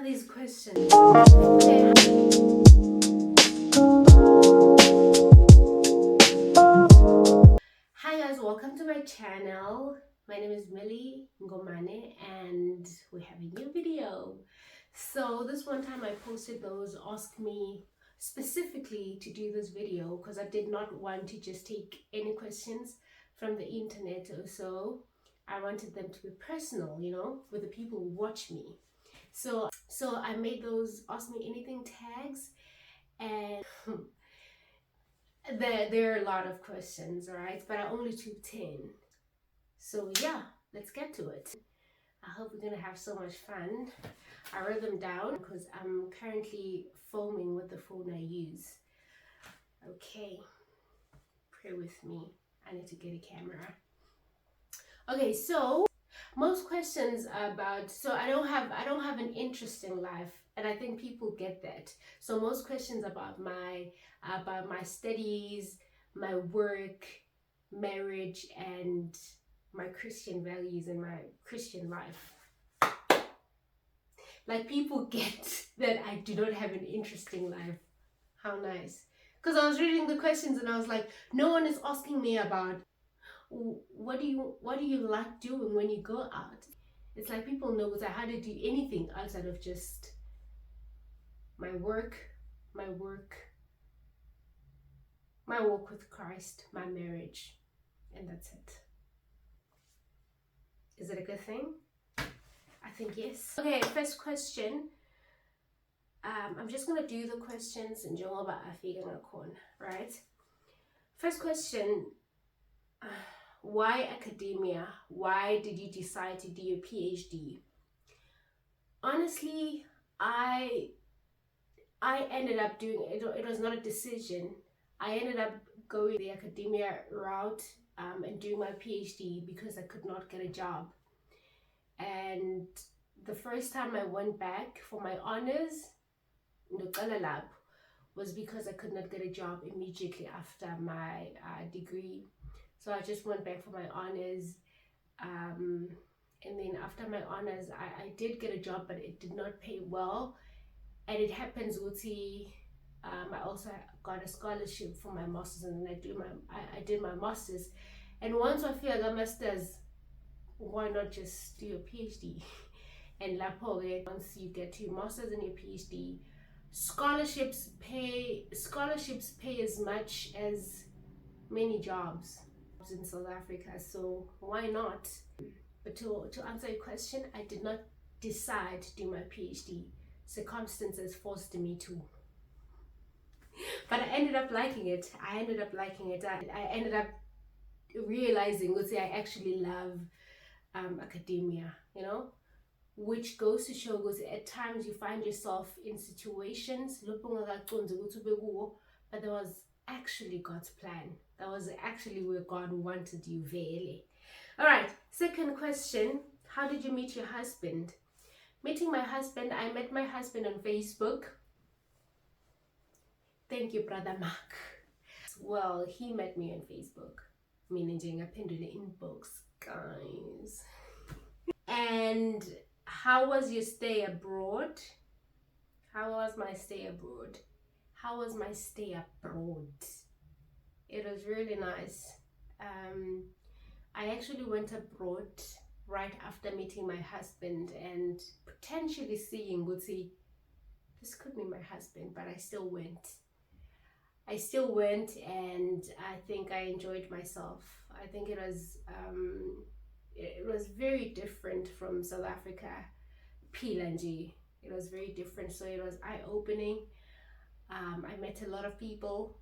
these questions? Okay. Hi guys, welcome to my channel. My name is Millie Ngomane and we have a new video. So this one time I posted those ask me specifically to do this video because I did not want to just take any questions from the internet or so. I wanted them to be personal, you know, with the people who watch me. So I made those ask me anything tags, and there are a lot of questions, right? But I only took 10. So yeah, let's get to it. I hope we're gonna have so much fun. I wrote them down because I'm currently filming with the phone I use. Okay, pray with me. I need to get a camera. Okay, so most questions about, so I don't have an interesting life, and I think people get that. So most questions about my studies, my work, marriage, and my Christian values and my Christian life. Like, people get that I do not have an interesting life. How nice. Because I was reading the questions and I was like, no one is asking me about what do you like doing when you go out. It's like people know how to do anything outside of just my work, my walk with Christ, my marriage, and that's it. Is it a good thing? I think yes. Okay, first question. I'm just gonna do the questions in Jongoba Afiga, right? First question. Why academia? Why did you decide to do your PhD? Honestly, I ended up doing it. It was not a decision. I ended up going the academia route and doing my PhD because I could not get a job. And the first time I went back for my honors, Ndocala Lab, was because I could not get a job immediately after my degree. So I just went back for my honors. And then after my honors, I did get a job, but it did not pay well. And it happens, Uti, I also got a scholarship for my master's, and then I did my master's. And once I feel I got master's, why not just do your PhD? And once you get to your master's and your PhD, scholarships pay as much as many jobs in South Africa, so why not? But to answer your question, I did not decide to do my PhD. Circumstances forced me to. But I ended up liking it. I ended up realizing that I actually love academia, you know, which goes to show that at times you find yourself in situations, but there was actually God's plan. That was actually where God wanted you, really. All right, second question. How did you meet your husband? Meeting my husband, I met my husband on Facebook. Thank you, Brother Mark. Well, he met me on Facebook. Meaning I pinned the inbox, guys. And how was your stay abroad? How was my stay abroad? It was really nice. I actually went abroad right after meeting my husband and potentially seeing Guti. This could be my husband, but I still went. And I think I enjoyed myself. I think it was very different from South Africa, Pilanji. It was very different, so it was eye-opening. I met a lot of people,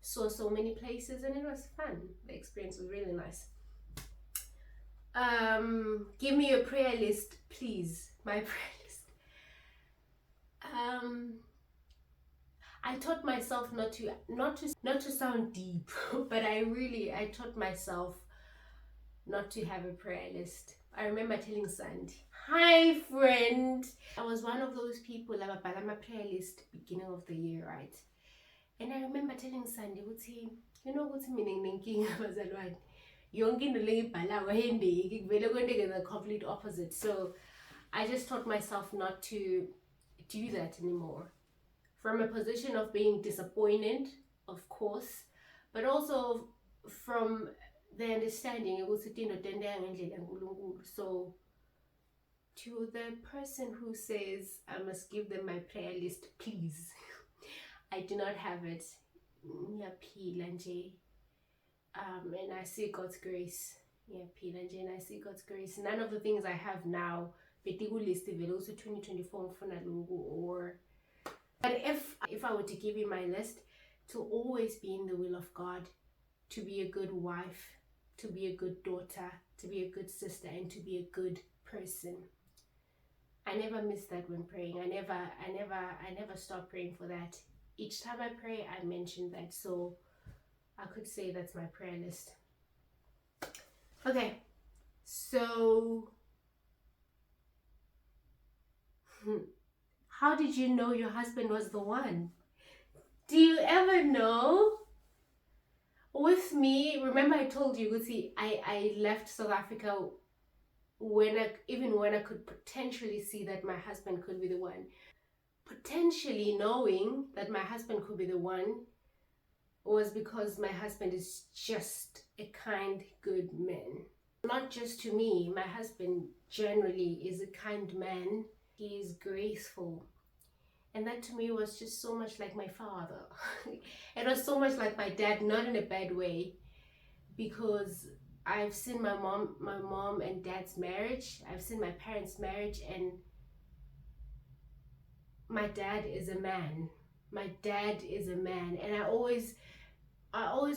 saw so many places, and it was fun. The experience was really nice. Give me your prayer list, please. My prayer list. I taught myself not to sound deep, but I taught myself not to have a prayer list. I remember telling Sandy, hi friend. I was one of those people that were my prayer list beginning of the year, right? And I remember telling Sandy, you know what's meaning the complete opposite. So I just taught myself not to do that anymore. From a position of being disappointed, of course, but also from the understanding it was so to the person who says I must give them my prayer list, please. I do not have it. And I see God's grace. And I see God's grace. None of the things I have now, list also 2024 or but if I were to give you my list, to always be in the will of God, to be a good wife, to be a good daughter, to be a good sister, and to be a good person. I never miss that when praying. I never stop praying for that. Each time I pray, I mention that. So I could say that's my prayer list. Okay, so how did you know your husband was the one? Do you ever know? With me, remember I told you, I left South Africa even when I could potentially see that my husband could be the one. Potentially knowing that my husband could be the one was because my husband is just a kind, good man. Not just to me, my husband generally is a kind man. He is graceful. And that to me was just so much like my father. It was so much like my dad, not in a bad way, because I've seen my mom and dad's marriage. I've seen my parents' marriage, and my dad is a man. My dad is a man, and I always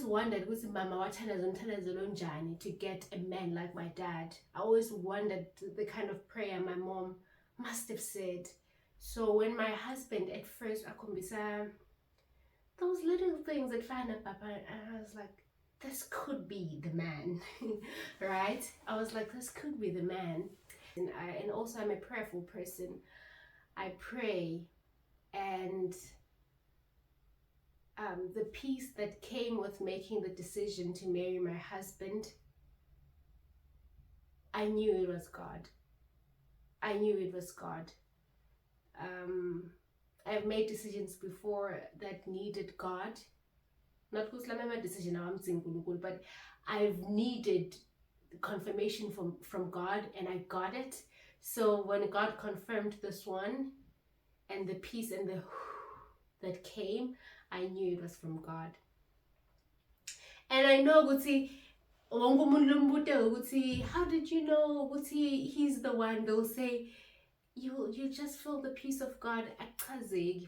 wondered ukuthi mama wathandazelo njani to get a man like my dad. I always wondered the kind of prayer my mom must have said. So when my husband at first akhombisa those little things that find a papa, and I was like, this could be the man. Right? I was like, this could be the man. And also I'm a prayerful person. I pray, and the peace that came with making the decision to marry my husband, I knew it was God. I knew it was God. I've made decisions before that needed God. Not because I made a decision now I'm single, but I've needed confirmation from God, and I got it. So when God confirmed this one, and the peace and the that came, I knew it was from God. And I know, Guti, how did you know, Guti, he's the one? They'll say, you just feel the peace of God,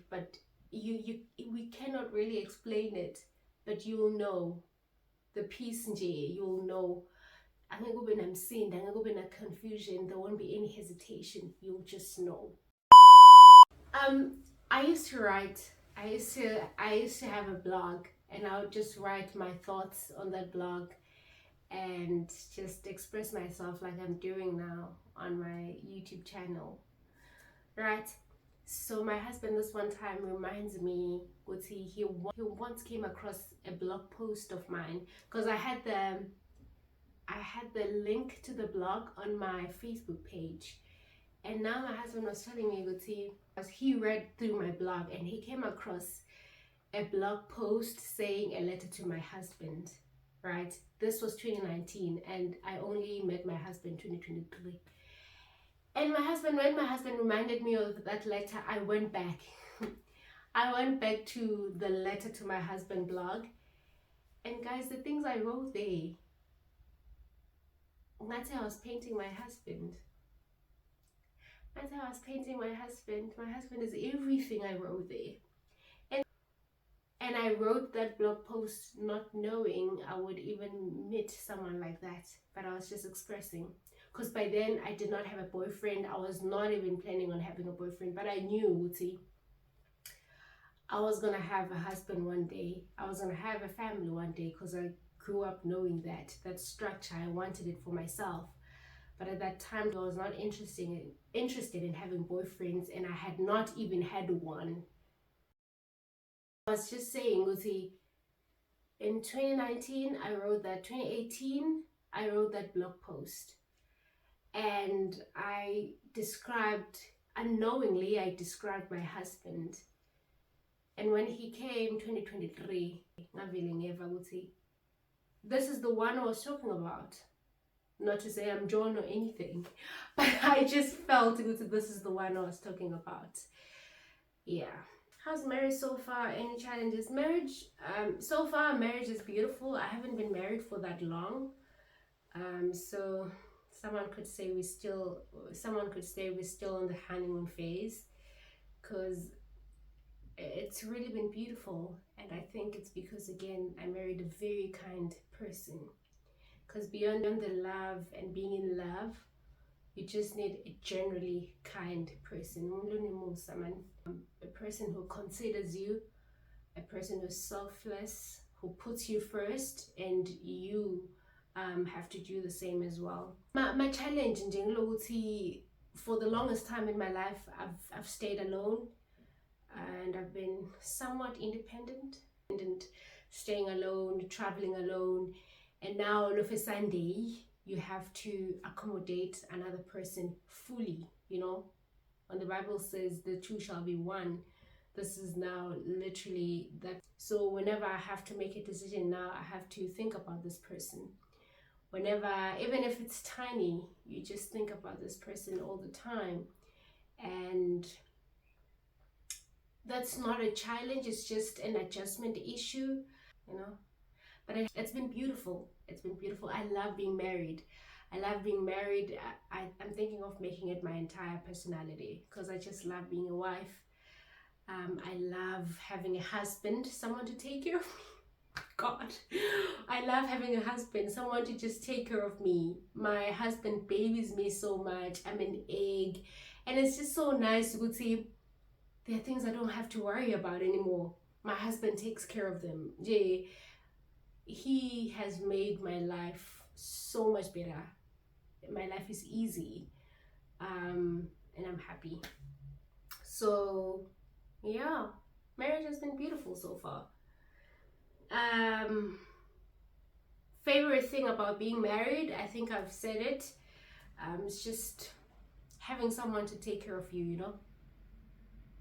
but we cannot really explain it, but you'll know the peace. You'll know. Angeke kube namsindo, angeke kube na confusion. There won't be any hesitation. You'll just know. I used to write. I used to have a blog, and I would just write my thoughts on that blog and just express myself like I'm doing now on my YouTube channel. Right? So my husband this one time reminds me, he once came across a blog post of mine, because I had the link to the blog on my Facebook page. And now my husband was telling me, as he read through my blog and he came across a blog post saying a letter to my husband, right? This was 2019, and I only met my husband 2023. And when my husband reminded me of that letter, I went back. I went back to the letter to my husband blog. And guys, the things I wrote there, that's how I was painting my husband. That's how I was painting my husband. My husband is everything I wrote there. And I wrote that blog post not knowing I would even meet someone like that. But I was just expressing. Because by then, I did not have a boyfriend. I was not even planning on having a boyfriend. But I knew, I was going to have a husband one day. I was going to have a family one day, because I grew up knowing that structure. I wanted it for myself. But at that time, I was not interested in having boyfriends, and I had not even had one. I was just saying, in 2019, I wrote that. 2018, I wrote that blog post. and unknowingly I described my husband. And when he came 2023, ngavele ngeva ukuthi this is the one I was talking about. Not to say I'm John or anything, but I just felt that this is the one I was talking about. Yeah. How's marriage so far? Any challenges? So far marriage is beautiful. I haven't been married for that long. So someone could say we're still in the honeymoon phase, because it's really been beautiful. And I think it's because, again, I married a very kind person. Because beyond the love and being in love, you just need a generally kind person. A person who considers you, a person who's selfless, who puts you first, and you have to do the same as well. My challenge in for the longest time in my life, I've stayed alone, and I've been somewhat independent, staying alone, traveling alone, and now all of a Sunday you have to accommodate another person fully. When the Bible says the two shall be one, this is now literally that. So whenever I have to make a decision now, I have to think about this person. Whenever, even if it's tiny, you just think about this person all the time. And that's not a challenge, it's just an adjustment issue, But it's been beautiful. It's been beautiful. I love being married. I'm thinking of making it my entire personality, because I just love being a wife. I love having a husband, someone to take care of me. God, I love having a husband, someone to just take care of me. My husband babies me so much. I'm an egg, and it's just so nice to see there are things I don't have to worry about anymore. My husband takes care of them. Jay, he has made my life so much better. My life is easy, and I'm happy. So yeah, marriage has been beautiful so far. Favorite thing about being married, I think I've said it. It's just having someone to take care of you.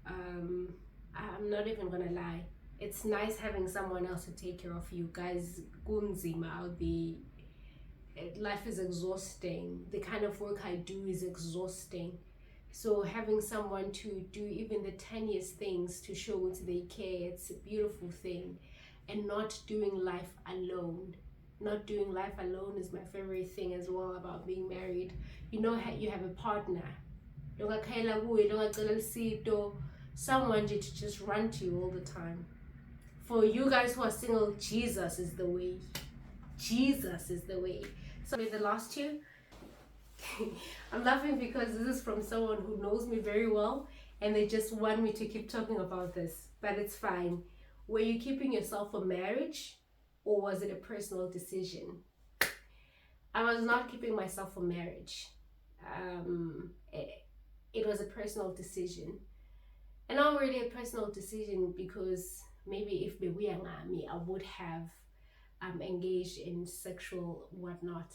I'm not even gonna lie. It's nice having someone else to take care of you. Guys, kunzima out there. Life is exhausting. The kind of work I do is exhausting. So having someone to do even the tiniest things to show that they care, it's a beautiful thing. And not doing life alone. Not doing life alone is my favorite thing as well about being married. You have a partner. Someone to just run to you all the time. For you guys who are single, Jesus is the way. Jesus is the way. So the last two, I'm laughing because this is from someone who knows me very well, and they just want me to keep talking about this, but it's fine. Were you keeping yourself for marriage, or was it a personal decision? I was not keeping myself for marriage. It was a personal decision. And not really a personal decision, because maybe if me, I would have engaged in sexual whatnot.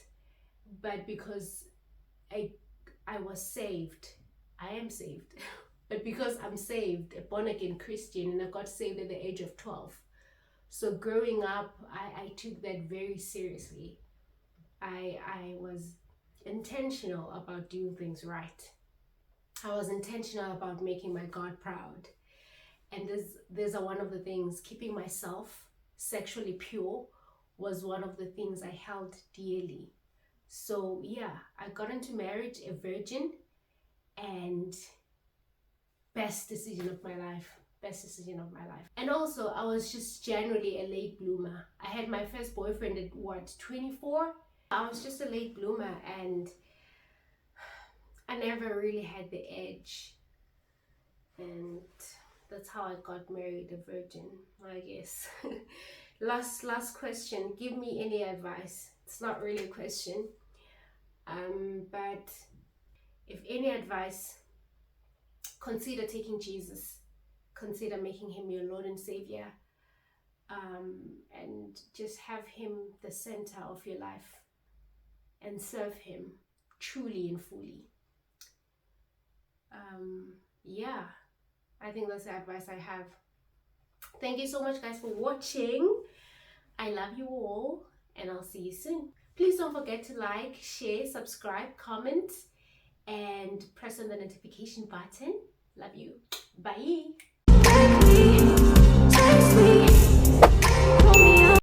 But because I was saved, I am saved. But because I'm saved, a born again Christian, and I got saved at the age of 12. So growing up, I took that very seriously. I was intentional about doing things right. I was intentional about making my God proud. And these are one of the things. Keeping myself sexually pure was one of the things I held dearly. So yeah, I got into marriage a virgin, and best decision of my life. And also, I was just generally a late bloomer. I had my first boyfriend at 24? I was just a late bloomer, and I never really had the edge. And that's how I got married a virgin, I guess. Last question. Give me any advice. It's not really a question. But if any advice, consider taking Jesus. Consider making him your Lord and Savior. And just have him the center of your life. And serve him. truly and fully. Yeah, I think that's the advice I have. Thank you so much, guys, for watching. I love you all, and I'll see you soon. Please don't forget to like, share, subscribe, comment, and press on the notification button. Love you. Bye.